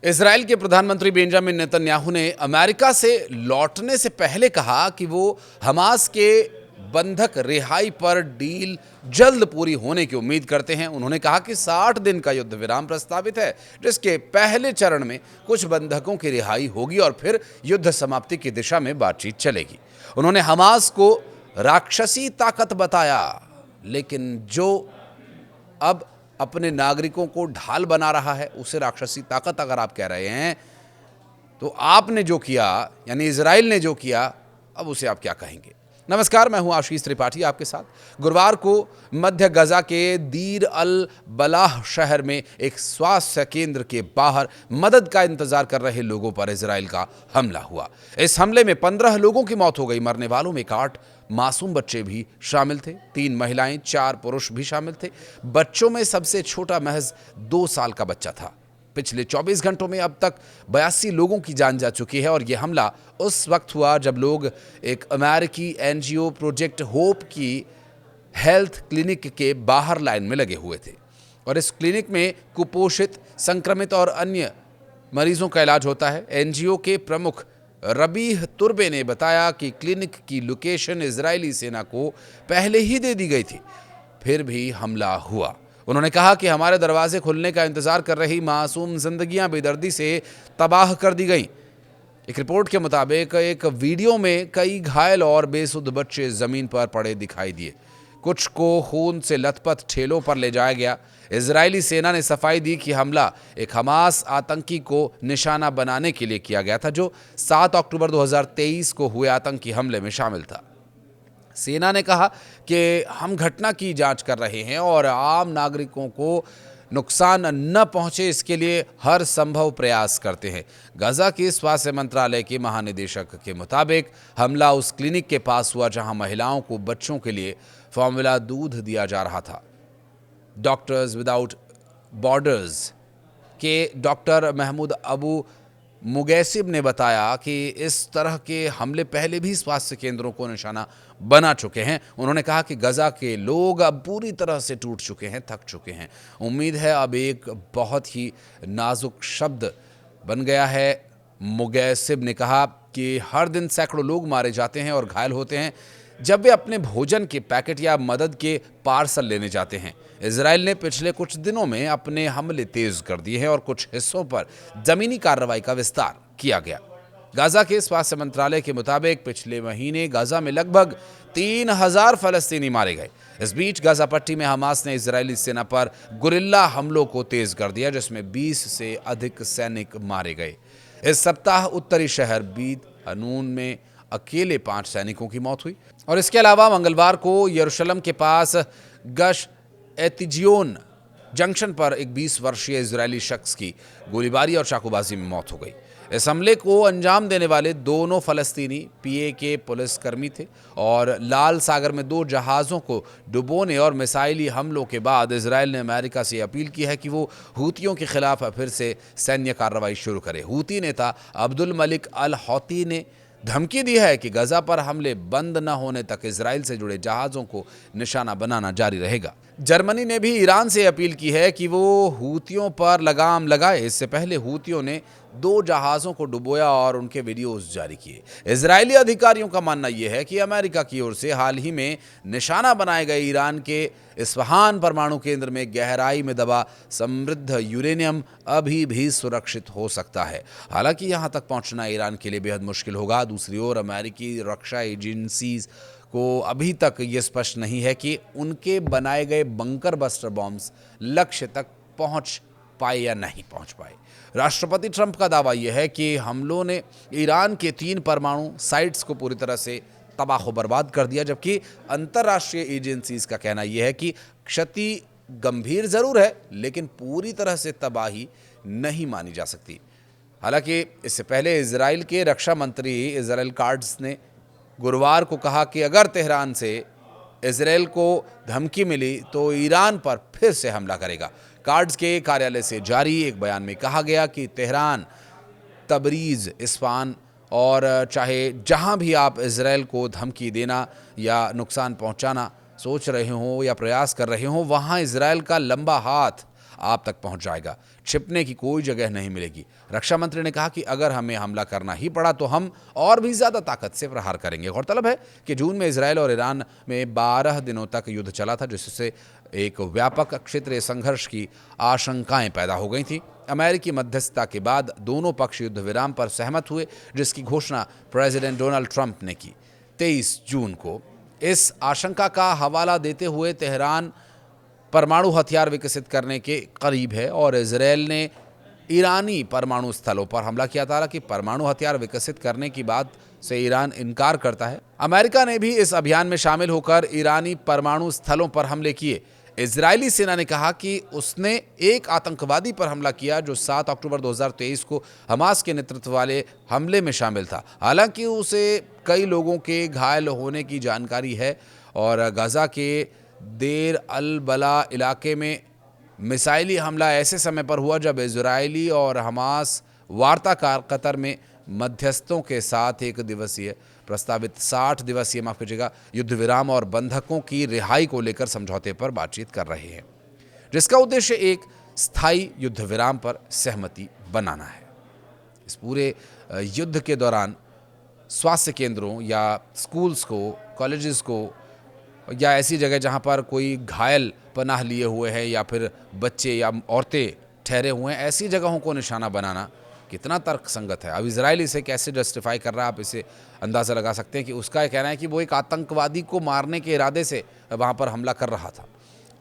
Israel के प्रधानमंत्री Benjamin Netanyahu ने अमेरिका से लौटने से पहले कहा कि वो हमास के बंधक रिहाई पर डील जल्द पूरी होने की उम्मीद करते हैं। उन्होंने कहा कि 60 दिन का युद्ध विराम प्रस्तावित है, जिसके पहले चरण में कुछ बंधकों की रिहाई होगी और फिर युद्ध समाप्ति की दिशा में बातचीत चलेगी। उन्होंने हमास को राक्षसी ताकत बताया, लेकिन जो अब अपने नागरिकों को ढाल बना रहा है उसे राक्षसी ताकत अगर आप कह रहे हैं, तो आपने जो किया यानी इजराइल ने जो किया, अब उसे आप क्या कहेंगे। नमस्कार, मैं हूं आशीष त्रिपाठी आपके साथ। गुरुवार को मध्य गजा के दीर अल बलाह शहर में एक स्वास्थ्य केंद्र के बाहर मदद का इंतजार कर रहे लोगों पर इजराइल का हमला हुआ। इस हमले में 15 लोगों की मौत हो गई। मरने वालों में 8 मासूम बच्चे भी शामिल थे, 3 महिलाएं, 4 पुरुष भी शामिल थे। बच्चों में सबसे छोटा महज 2 साल का बच्चा था। पिछले 24 घंटों में अब तक 82 लोगों की जान जा चुकी है और यह हमला उस वक्त हुआ जब लोग एक अमेरिकी एनजीओ प्रोजेक्ट होप की हेल्थ क्लिनिक के बाहर लाइन में लगे हुए थे और इस क्लिनिक में कुपोषित, संक्रमित और अन्य मरीजों का इलाज होता है। एनजीओ के प्रमुख रबीह तुर्बे ने बताया कि क्लिनिक की लोकेशन इजरायली सेना को पहले ही दे दी गई थी, फिर भी हमला हुआ। उन्होंने कहा कि हमारे दरवाजे खुलने का इंतजार कर रही मासूम जिंदगियां बेदर्दी से तबाह कर दी गई। एक रिपोर्ट के मुताबिक एक वीडियो में कई घायल और बेसुध बच्चे जमीन पर पड़े दिखाई दिए। कुछ को खून से लथपथ ठेलों पर ले जाया गया। इजरायली सेना ने सफाई दी कि हमला एक हमास आतंकी को निशाना बनाने के लिए किया गया था, जो 7 अक्टूबर 2023 को हुए आतंकी हमले में शामिल था। सेना ने कहा कि हम घटना की जांच कर रहे हैं और आम नागरिकों को नुकसान न पहुंचे इसके लिए हर संभव प्रयास करते हैं। गजा के स्वास्थ्य मंत्रालय के महानिदेशक के मुताबिक हमला उस क्लिनिक के पास हुआ जहां महिलाओं को बच्चों के लिए फॉर्मूला दूध दिया जा रहा था। डॉक्टर्स विदाउट बॉर्डर्स के डॉक्टर महमूद अबू मुगैसिब ने बताया कि इस तरह के हमले पहले भी स्वास्थ्य केंद्रों को निशाना बना चुके हैं। उन्होंने कहा कि गजा के लोग अब पूरी तरह से टूट चुके हैं, थक चुके हैं। उम्मीद है अब एक बहुत ही नाजुक शब्द बन गया है। मुगैसिब ने कहा कि हर दिन सैकड़ों लोग मारे जाते हैं और घायल होते हैं जब वे अपने भोजन के पैकेट या मदद के पार्सल लेने जाते हैं। इजराइल ने पिछले कुछ दिनों में अपने हमले तेज कर दिए हैं और कुछ हिस्सों पर जमीनी कार्रवाई का विस्तार किया गया। गाजा के स्वास्थ्य मंत्रालय के मुताबिक पिछले महीने गाजा में लगभग 3000 फलस्तीनी मारे गए। इस बीच गाजा पट्टी में हमास ने इजरायली सेना पर गुरिल्ला हमलों को तेज कर दिया, जिसमें 20 से अधिक सैनिक मारे गए। इस सप्ताह उत्तरी शहर बीत हनून में अकेले 5 सैनिकों की मौत हुई और इसके अलावा मंगलवार को यरूशलेम के पास गश एतिजियोन जंक्शन पर एक 20 वर्षीय इजरायली शख्स की गोलीबारी और चाकूबाजी में मौत हो गई। इस हमले को अंजाम देने वाले दोनों फलस्तीनी पीए पुलिसकर्मी थे और लाल सागर में 2 जहाज़ों को डुबोने और मिसाइली हमलों के बाद इजराइल ने अमेरिका से अपील की है कि वो हूतियों के खिलाफ फिर से सैन्य कार्रवाई शुरू करे। हूती नेता अब्दुल मलिक अल हौती ने धमकी दी है कि गजा पर हमले बंद न होने तक इजराइल से जुड़े जहाज़ों को निशाना बनाना जारी रहेगा। जर्मनी ने भी ईरान से अपील की है कि वो हूतियों पर लगाम लगाए। इससे पहले हूतियों ने 2 जहाज़ों को डुबोया और उनके वीडियोस जारी किए। इजरायली अधिकारियों का मानना यह है कि अमेरिका की ओर से हाल ही में निशाना बनाए गए ईरान के इस्फहान परमाणु केंद्र में गहराई में दबा समृद्ध यूरेनियम अभी भी सुरक्षित हो सकता है। हालांकि यहां तक पहुंचना ईरान के लिए बेहद मुश्किल होगा। दूसरी ओर अमेरिकी रक्षा एजेंसीज को अभी तक ये स्पष्ट नहीं है कि उनके बनाए गए बंकर बस्टर बॉम्ब्स लक्ष्य तक पहुंच पाए या नहीं पहुंच पाए। राष्ट्रपति ट्रंप का दावा यह है कि हमलों ने ईरान के 3 परमाणु साइट्स को पूरी तरह से तबाह बर्बाद कर दिया, जबकि अंतर्राष्ट्रीय एजेंसीज का कहना यह है कि क्षति गंभीर जरूर है लेकिन पूरी तरह से तबाही नहीं मानी जा सकती। हालांकि इससे पहले इजराइल के रक्षा मंत्री इजराइल काट्ज ने गुरुवार को कहा कि अगर तेहरान से इजराइल को धमकी मिली तो ईरान पर फिर से हमला करेगा। काट्ज के कार्यालय से जारी एक बयान में कहा गया कि तेहरान, तबरीज, इस्फहान और चाहे जहां भी आप इजराइल को धमकी देना या नुकसान पहुंचाना सोच रहे हो या प्रयास कर रहे हो, वहां इजराइल का लंबा हाथ आप तक पहुंच जाएगा। छिपने की कोई जगह नहीं मिलेगी। रक्षा मंत्री ने कहा कि अगर हमें हमला करना ही पड़ा तो हम और भी ज़्यादा ताकत से प्रहार करेंगे। गौरतलब है कि जून में इजरायल और ईरान में 12 दिनों तक युद्ध चला था, जिससे एक व्यापक क्षेत्रीय संघर्ष की आशंकाएं पैदा हो गई थी। अमेरिकी मध्यस्थता के बाद दोनों पक्ष युद्ध विराम पर सहमत हुए, जिसकी घोषणा प्रेसिडेंट डोनाल्ड ट्रंप ने की 23 जून को। इस आशंका का हवाला देते हुए तेहरान परमाणु हथियार विकसित करने के करीब है और इजरायल ने ईरानी परमाणु स्थलों पर हमला किया था। कि परमाणु हथियार विकसित करने की बात से ईरान इनकार करता है। अमेरिका ने भी इस अभियान में शामिल होकर ईरानी परमाणु स्थलों पर हमले किए। इजरायली सेना ने कहा कि उसने एक आतंकवादी पर हमला किया जो 7 अक्टूबर 2023 को हमास के नेतृत्व वाले हमले में शामिल था। हालांकि उसे कई लोगों के घायल होने की जानकारी है और गाजा के देर अल बला इलाके में मिसाइली हमला ऐसे समय पर हुआ जब इजरायली और हमास वार्ताकार कतर में मध्यस्थों के साथ प्रस्तावित 60 दिवसीय युद्ध विराम और बंधकों की रिहाई को लेकर समझौते पर बातचीत कर रहे हैं, जिसका उद्देश्य एक स्थायी युद्ध विराम पर सहमति बनाना है। इस पूरे युद्ध के दौरान स्वास्थ्य केंद्रों या स्कूल्स को, कॉलेजेस को या ऐसी जगह जहां पर कोई घायल पनाह लिए हुए हैं या फिर बच्चे या औरतें ठहरे हुए हैं, ऐसी जगहों को निशाना बनाना कितना तर्कसंगत है। अब इजराइल इसे कैसे जस्टिफाई कर रहा है, आप इसे अंदाज़ा लगा सकते हैं कि उसका कहना है कि वो एक आतंकवादी को मारने के इरादे से वहाँ पर हमला कर रहा था।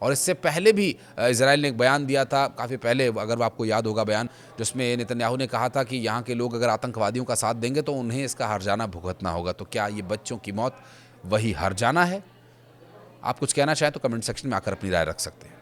और इससे पहले भी इजराइल ने एक बयान दिया था, काफ़ी पहले, अगर आपको याद होगा बयान, जिसमें नेतन्याहू ने कहा था कि यहाँ के लोग अगर आतंकवादियों का साथ देंगे तो उन्हें इसका हर्जाना भुगतना होगा। तो क्या ये बच्चों की मौत वही हर्जाना है? आप कुछ कहना चाहें तो कमेंट सेक्शन में आकर अपनी राय रख सकते हैं।